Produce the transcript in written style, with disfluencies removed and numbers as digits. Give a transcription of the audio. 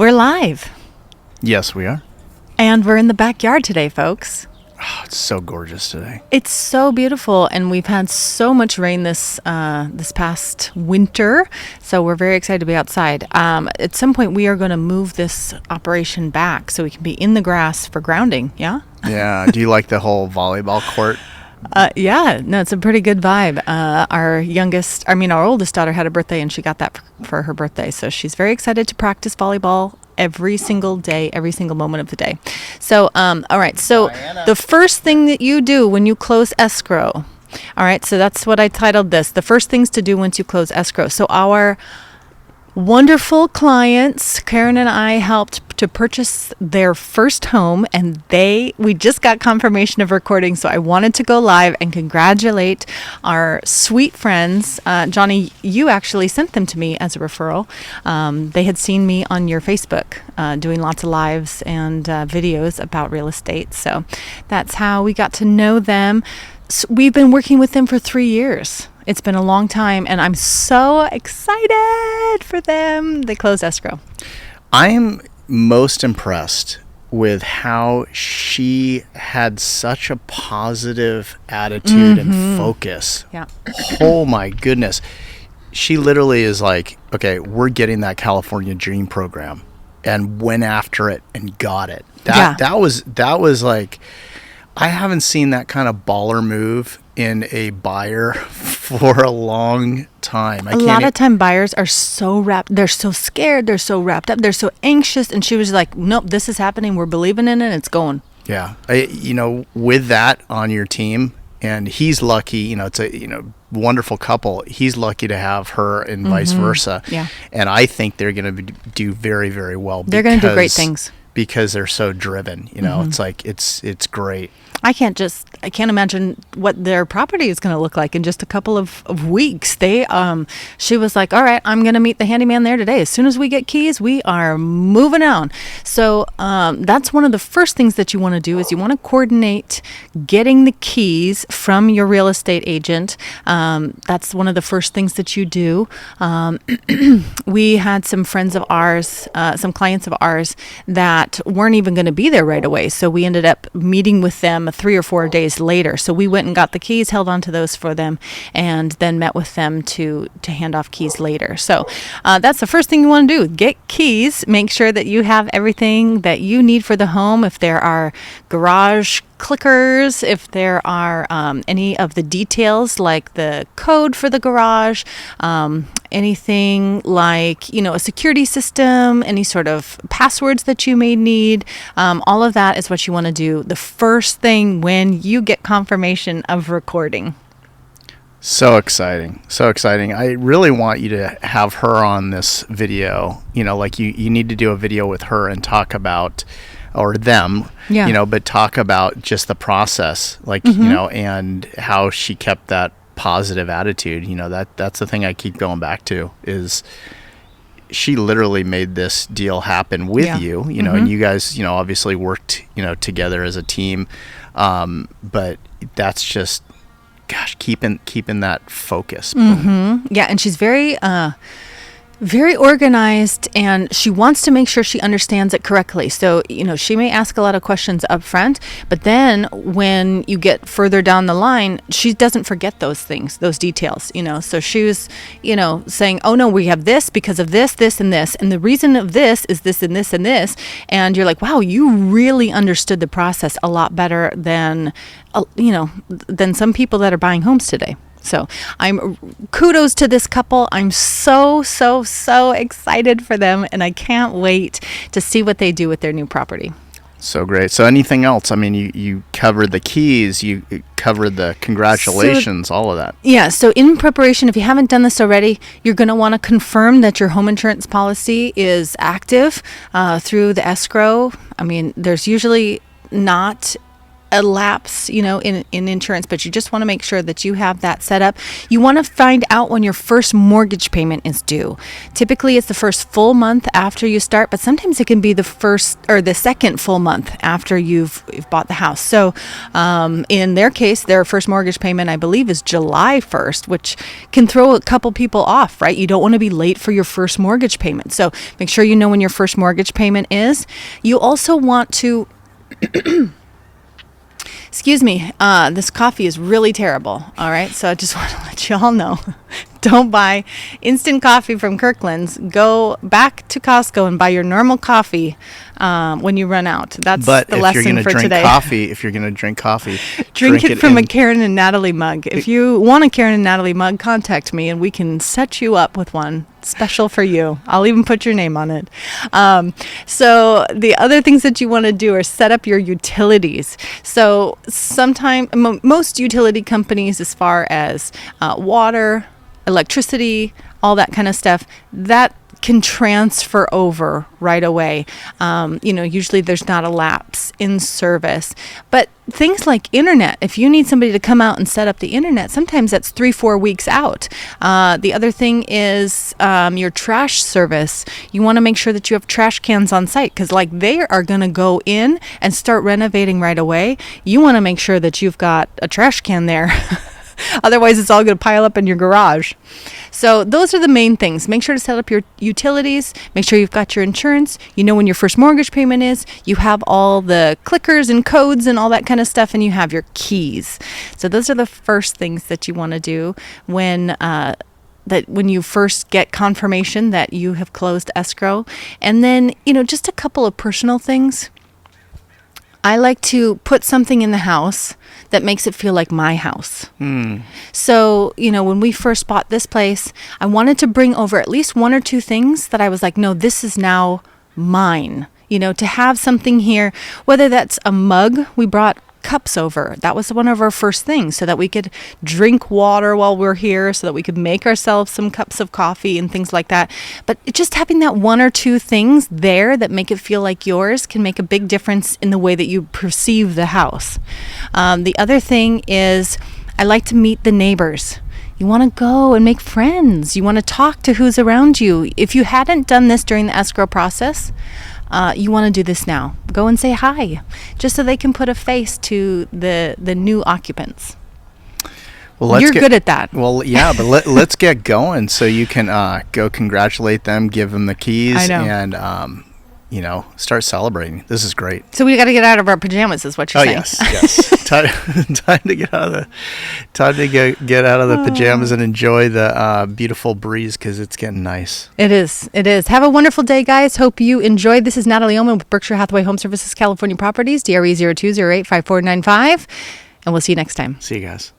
We're live. Yes, we are. And we're in the backyard today, folks. Oh, it's so gorgeous today. It's so beautiful, and we've had so much rain this past winter, so we're very excited to be outside. At some point, we are going to move this operation back so we can be in the grass for grounding, yeah? Yeah. Do you like the whole volleyball court? Yeah, no, it's a pretty good vibe. Our oldest daughter had a birthday, and she got that for her birthday, so she's very excited to practice volleyball every single day, every single moment of the day. So, all right. So Diana. The first thing that you do when you close escrow, all right. So that's what I titled this, the first things to do once you close escrow. So our wonderful clients, Karen and I, helped to purchase their first home, and we just got confirmation of recording, so I wanted to go live and congratulate our sweet friends. Johnny, you actually sent them to me as a referral. They had seen me on your Facebook doing lots of lives and videos about real estate, so that's how we got to know them. So we've been working with them for 3 years. It's been a long time, and I'm so excited for them. They closed escrow. I'm most impressed with how she had such a positive attitude and focus. Yeah. Oh my goodness. She literally is like, okay, we're getting that California Dream program, and went after it and got it. That was like, I haven't seen that kind of baller move in a buyer for a long time. A lot of time buyers are they're so scared, they're so wrapped up, they're so anxious, and she was like, nope, this is happening, we're believing in it, it's going. Yeah. With that on your team, and he's lucky, it's a wonderful couple, he's lucky to have her and vice versa. Yeah. And I think they're going to do very, very well. They're going to do great things. Because they're so driven, it's like, it's great. I can't imagine what their property is going to look like in just a couple of weeks. She was like, all right, I'm going to meet the handyman there today. As soon as we get keys, we are moving on. So that's one of the first things that you want to do is you want to coordinate getting the keys from your real estate agent. That's one of the first things that you do. We had some friends of ours, some clients of ours that weren't even going to be there right away. So we ended up meeting with them 3 or 4 days later. So we went and got the keys, held on to those for them, and then met with them to hand off keys later. So that's the first thing you want to do. Get keys. Make sure that you have everything that you need for the home. If there are garage clickers, if there are any of the details like the code for the garage, anything like, a security system, any sort of passwords that you may need, all of that is what you want to do the first thing when you get confirmation of recording. So exciting. So exciting. I really want you to have her on this video. You need to do a video with her and talk about, or them, but talk about just the process, and how she kept that positive attitude. That's the thing I keep going back to, is she literally made this deal happen with you, and you guys, obviously worked, together as a team. But that's just, gosh, keeping that focus. Yeah. And she's very organized, and she wants to make sure she understands it correctly. So, she may ask a lot of questions up front, but then when you get further down the line, she doesn't forget those things, those details, So she was, saying, oh no, we have this because of this, this, and this. And the reason of this is this and this and this. And you're like, wow, you really understood the process a lot better than some people that are buying homes today. So kudos to this couple. I'm so, so, so excited for them, and I can't wait to see what they do with their new property. So great. So anything else? I mean, you covered the keys, you covered the congratulations, all of that. Yeah. So in preparation, if you haven't done this already, you're going to want to confirm that your home insurance policy is active through the escrow. I mean, there's usually not a lapse, in insurance, but you just want to make sure that you have that set up. You want to find out when your first mortgage payment is due. Typically, it's the first full month after you start, but sometimes it can be the first or the second full month after you've bought the house. So in their case, their first mortgage payment, I believe, is July 1st, which can throw a couple people off, right? You don't want to be late for your first mortgage payment. So make sure you know when your first mortgage payment is. You also want to excuse me, this coffee is really terrible. All right. So I just want to let you all know, don't buy instant coffee from Kirkland's. Go back to Costco and buy your normal coffee when you run out. That's the lesson for today. If you're going to drink coffee, drink it from a Karen and Natalie mug. If you want a Karen and Natalie mug, contact me and we can set you up with one special for you. I'll even put your name on it. So the other things that you want to do are set up your utilities. So most utility companies, as far as water, electricity, all that kind of stuff, that can transfer over right away. Usually there's not a lapse in service, but things like internet, if you need somebody to come out and set up the internet, sometimes that's 3-4 weeks out. The other thing is your trash service. You want to make sure that you have trash cans on site, because they are going to go in and start renovating right away. You want to make sure that you've got a trash can there. Otherwise, it's all going to pile up in your garage. So those are the main things. Make sure to set up your utilities. Make sure you've got your insurance. You know when your first mortgage payment is. You have all the clickers and codes and all that kind of stuff, and you have your keys. So those are the first things that you want to do when you first get confirmation that you have closed escrow. And then, just a couple of personal things. I like to put something in the house that makes it feel like my house. So, when we first bought this place, I wanted to bring over at least 1 or 2 things that I was like, no, this is now mine. To have something here, whether that's a mug. We brought cups over. That was one of our first things, so that we could drink water while we're here, so that we could make ourselves some cups of coffee and things like that. But just having that 1 or 2 things there that make it feel like yours can make a big difference in the way that you perceive the house. The other thing is, I like to meet the neighbors. You want to go and make friends. You want to talk to who's around you. If you hadn't done this during the escrow process, you want to do this now. Go and say hi, just so they can put a face to the new occupants. Well, you're good at that. Well, yeah, but let's get going so you can go congratulate them, give them the keys, I know. And start celebrating. This is great. So we got to get out of our pajamas, is what you're saying. Yes. Time to get out of the pajamas and enjoy the beautiful breeze, because it's getting nice. It is. Have a wonderful day, guys. Hope you enjoyed. This is Natalie Oman with Berkshire Hathaway HomeServices California Properties, DRE 02085495, and we'll see you next time. See you guys.